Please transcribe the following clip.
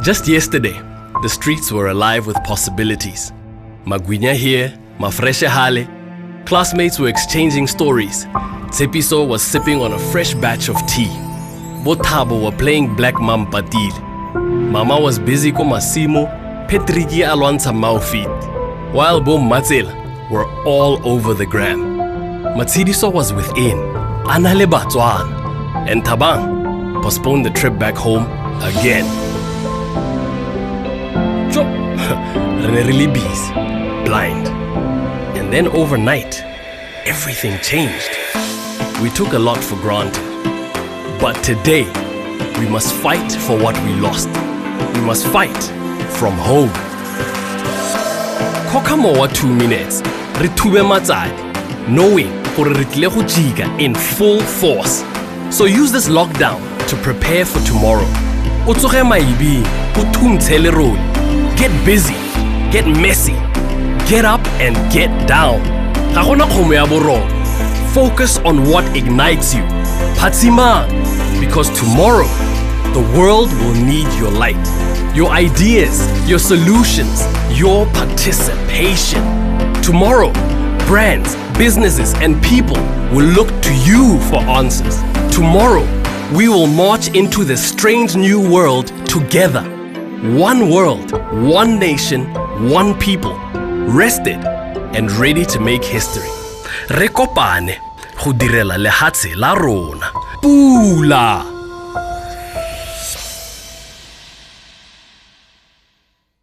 Just yesterday, the streets were alive with possibilities. Magwinya here, Mafreshe Hale. Classmates were exchanging stories. Tsepiso was sipping on a fresh batch of tea. Botabo were playing Black Mampatil. Mama was busy ko Masimo, Petriki alwansa Maufit. While Bo Matsela were all over the gram. Matsidiso was within, Anale Batswan, and Tabang postponed the trip back home again. Really bees, blind. And then overnight, everything changed. We took a lot for granted. But today, we must fight for what we lost. We must fight from home. Kokamoa 2 minutes, Ritube Matsai, knowing for Ritlego Jiga in full force. So use this lockdown to prepare for tomorrow. Otsoge maibi, utumtele roll. Get busy, get messy, get up and get down. Focus on what ignites you. Patsima, because tomorrow, the world will need your light, your ideas, your solutions, your participation. Tomorrow, brands, businesses, and people will look to you for answers. Tomorrow, we will march into this strange new world together. One world, one nation, one people, rested and ready to make history. Rekopane, go direla lehatshe la rona. Pula!